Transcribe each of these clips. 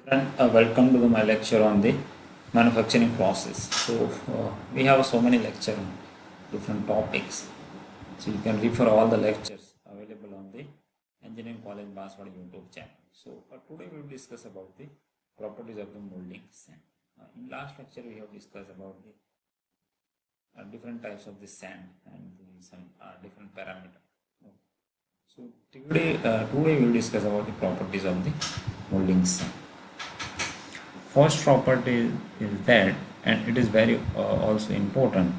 Friend, welcome to my lecture on the manufacturing process. We have so many lectures on different topics. So you can refer all the lectures available on the Engineering College Baswad YouTube channel. Today we will discuss about the properties of the molding sand. In last lecture we have discussed about the different types of the sand and some different parameters. Today we will discuss about the properties of the molding sand. First property is that, and it is very also important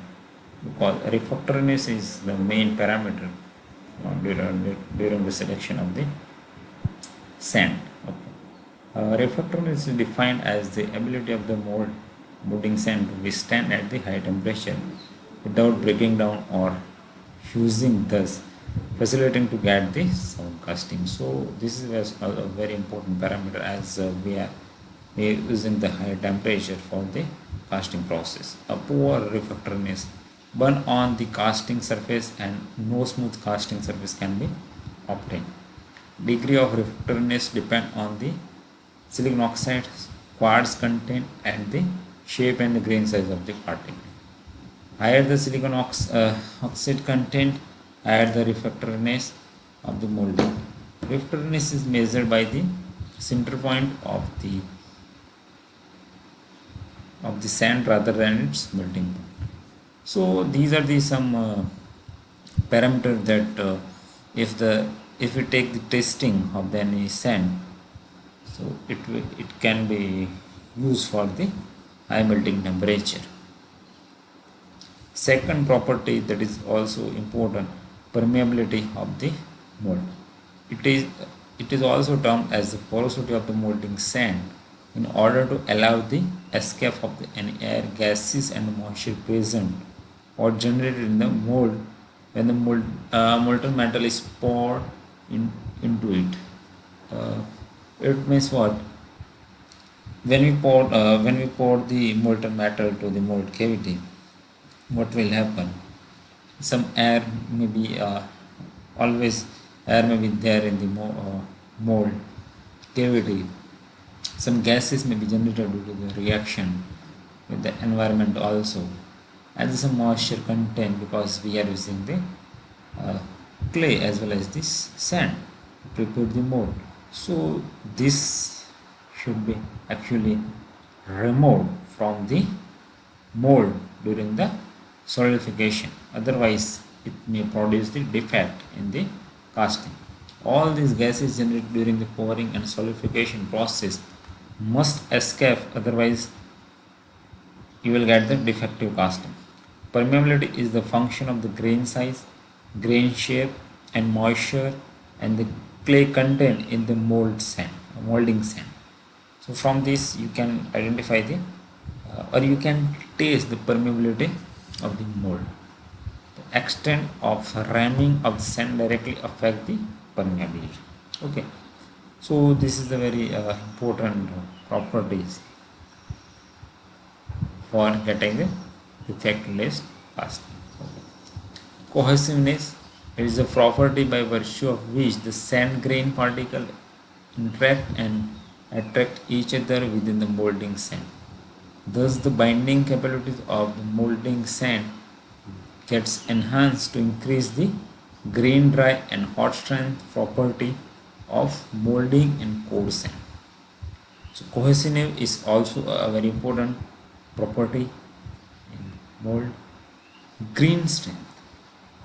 because refractoriness is the main parameter during the selection of the sand. Okay. Refractoriness is defined as the ability of the molding sand to withstand at the high temperature without breaking down or fusing, thus facilitating to get the sound casting. So this is a very important parameter as we are using the high temperature for the casting process. A poor refractoriness burn on the casting surface and no smooth casting surface can be obtained. Degree of refractoriness depend on the silicon oxide, quartz content and the shape and the grain size of the particle. Higher the silicon oxide content, higher the refractoriness of the molding. Refractoriness is measured by the center point of the sand rather than its melting point. So these are the some parameters that if we take the testing of the any sand, so it can be used for the high melting temperature. Second property that is also important, permeability of the mold. It is also termed as the porosity of the molding sand in order to allow the escape of any air, gases and moisture present or generated in the mold when the molten metal is poured into it. It means what? When we pour the molten metal to the mold cavity, what will happen? Some air may be always air may be there in the mold cavity. Some gases may be generated due to the reaction with the environment also, and some moisture content because we are using the clay as well as this sand to prepare the mold. So this should be actually removed from the mold during the solidification, otherwise it may produce the defect in the casting. All these gases generated during the pouring and solidification process must escape, otherwise you will get the defective casting. Permeability is the function of the grain size, grain shape and moisture and the clay content in the molding sand. So from this you can identify the or you can taste the permeability of the mold. The extent of ramming of the sand directly affect the permeability. Okay. So this is the very important properties for getting the defectless casting. Cohesiveness is a property by virtue of which the sand grain particle interact and attract each other within the molding sand. Thus the binding capabilities of the molding sand gets enhanced to increase the grain dry and hot strength property of molding and core sand. So cohesive is also a very important property in mold. Grain strength.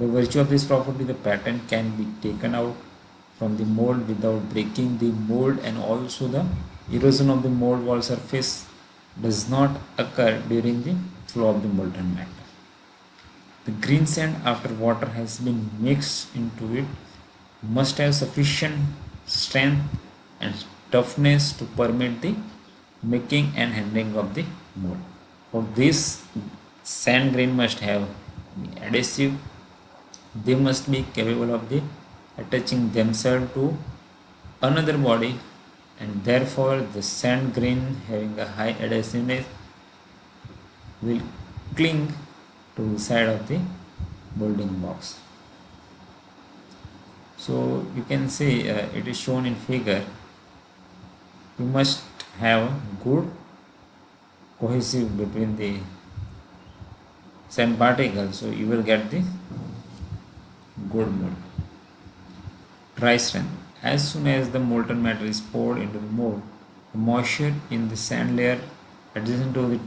By virtue of this property, the pattern can be taken out from the mold without breaking the mold, and also the erosion of the mold wall surface does not occur during the flow of the molten metal. The green sand after water has been mixed into it must have sufficient strength and toughness to permit the making and handling of the mold. For this, sand grain must have adhesive. They must be capable of the attaching themselves to another body, and therefore the sand grain having a high adhesiveness will cling to the side of the molding box. So you can see it is shown in figure. You must have a good cohesive between the sand particles, so you will get the good mold. Dry strength. As soon as the molten metal is poured into the mold, the moisture in the sand layer adjacent to the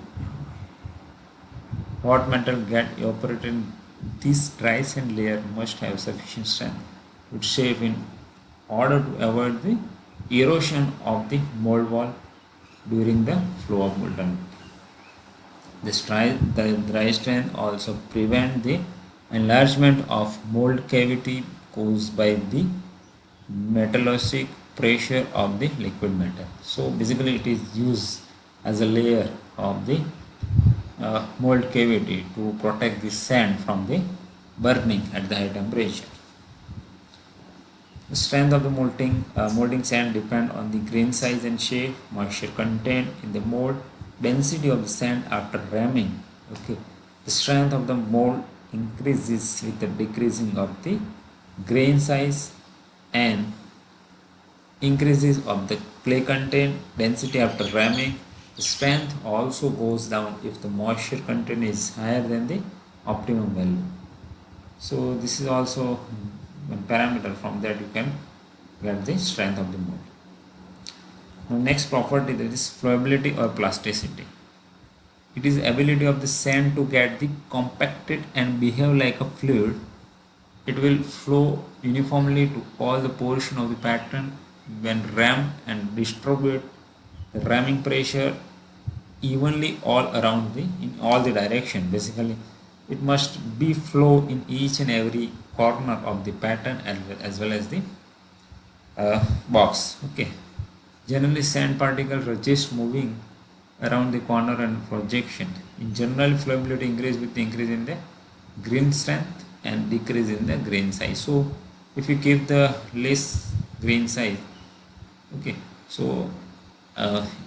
hot metal get evaporated. This dry sand layer must have sufficient strength to shape in order to avoid the erosion of the mold wall during the flow of molten. The dry strength also prevent the enlargement of mold cavity caused by the metallurgic pressure of the liquid metal. So basically it is used as a layer of the mold cavity to protect the sand from the burning at the high temperature. The strength of the molding sand depend on the grain size and shape, moisture content in the mold, density of the sand after ramming. Okay, the strength of the mold increases with the decreasing of the grain size and increases of the clay content density after ramming. The strength also goes down if the moisture content is higher than the optimum value. So this is also a parameter, from that you can get the strength of the mold. Now next property, that is flowability or plasticity. It is ability of the sand to get the compacted and behave like a fluid. It will flow uniformly to all the portion of the pattern when rammed and distribute the ramming pressure evenly all around the in all the direction. Basically it must be flow in each and every corner of the pattern as well as the box. Okay, generally sand particle resist moving around the corner and projection. In general, flowability increase with the increase in the grain strength and decrease in the grain size. So if you keep the less grain size, okay, so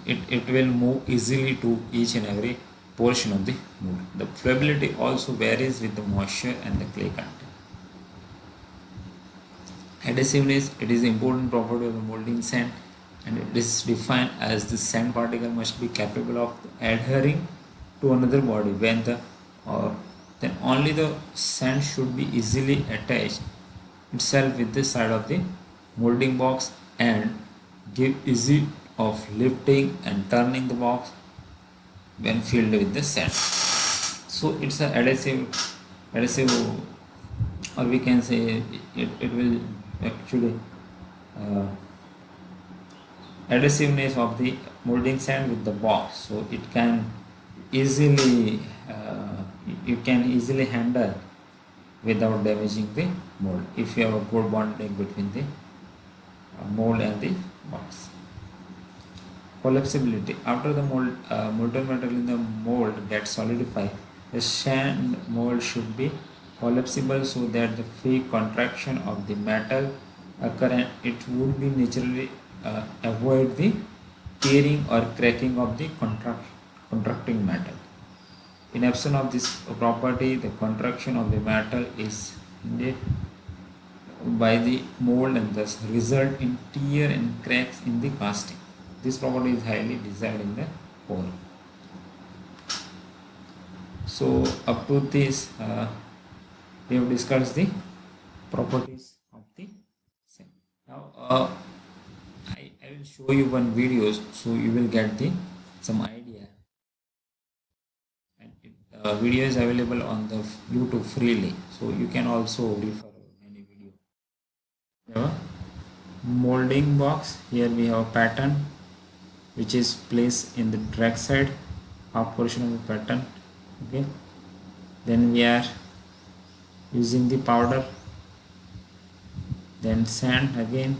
it will move easily to each and every portion of the mold. The flowability also varies with the moisture and the clay content. Adhesiveness, it is an important property of the molding sand, and it is defined as the sand particle must be capable of adhering to another body when then only the sand should be easily attached itself with the side of the molding box and give easy of lifting and turning the box when filled with the sand. So it's a adhesive, or we can say it will actually uh, adhesiveness of the molding sand with the box, so it can easily you can easily handle without damaging the mold if you have a good bonding between the mold and the box. Collapsibility. After the molten metal in the mold gets solidified, the sand mold should be collapsible so that the free contraction of the metal occur, and it would be naturally avoid the tearing or cracking of the contracting metal. In absence of this property, the contraction of the metal is hindered by the mold and thus result in tear and cracks in the casting. This property is highly desired in the core. So up to this, we have discussed the properties of the sand. Now I will show you one video so you will get the some idea. And video is available on the YouTube freely, so you can also refer many video. We have a molding box. Here we have a pattern which is placed in the track side, half portion of the pattern. Okay, then we are using the powder, then sand again.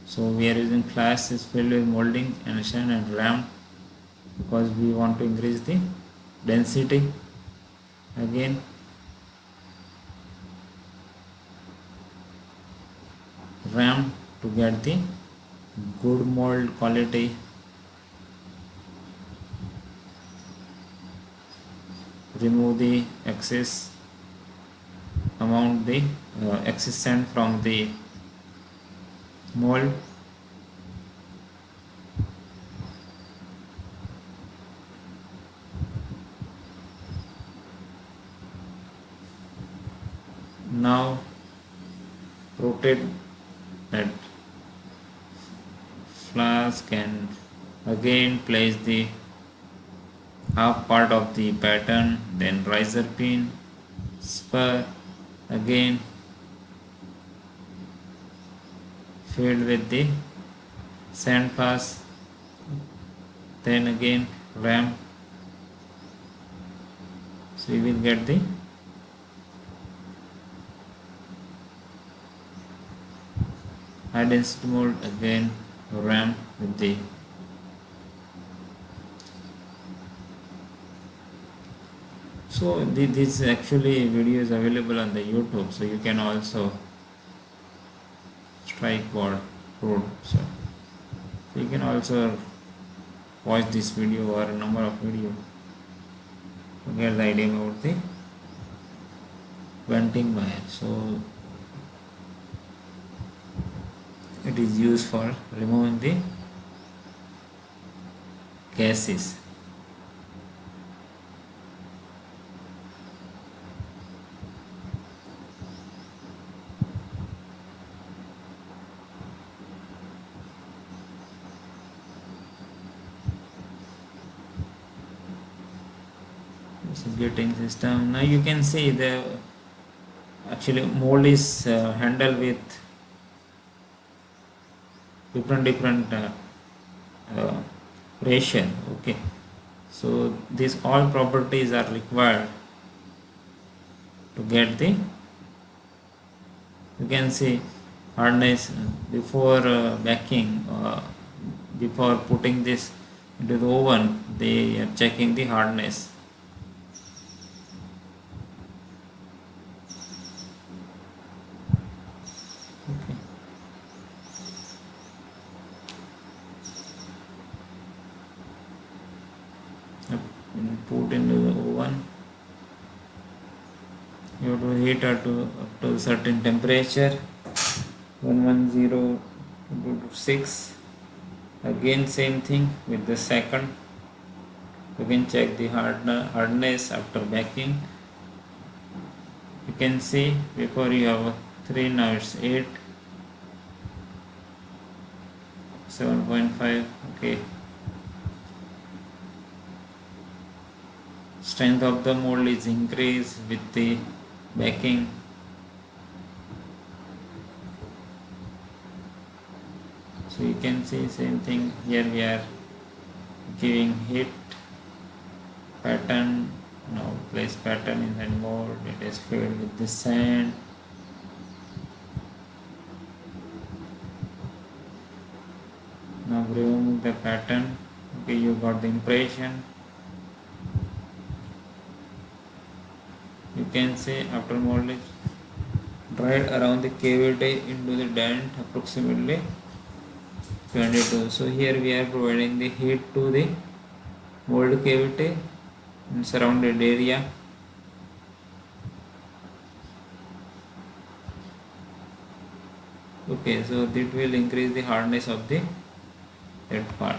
So we are using flask is filled with molding and sand and ram because we want to increase the density. Again ram to get the good mold quality. Remove the excess amount, the excess sand from the mold. that flask and again place the half part of the pattern, then riser pin, spur, again filled with the sand pass, then again ramp. So you will get the high density mold, again ramp with the this actually video is available on the YouTube, so you can also strike board road. So you can also watch this video or a number of video to get the idea about the venting wire. So it is used for removing the gases. Getting system. Now you can see the actually mold is handled with different uh, pressure. Okay, so these all properties are required to get the, you can see hardness before baking, before putting this into the oven, they are checking the hardness. Okay. Put into the oven, you have to heat it up to a certain temperature, 110 to 6. Again same thing with the second. You can check the hardness after baking. You can see before you have 3, now it's 8, 7.5. Okay, strength of the mold is increased with the baking. So you can see same thing here, we are giving heat pattern. Now place pattern in the mold, it is filled with the sand. Now remove the pattern. Okay, you got the impression. You can see after mold is dried around the cavity into the dent approximately 22. So here we are providing the heat to the mold cavity and surrounded area. Okay, so that will increase the hardness of the that part.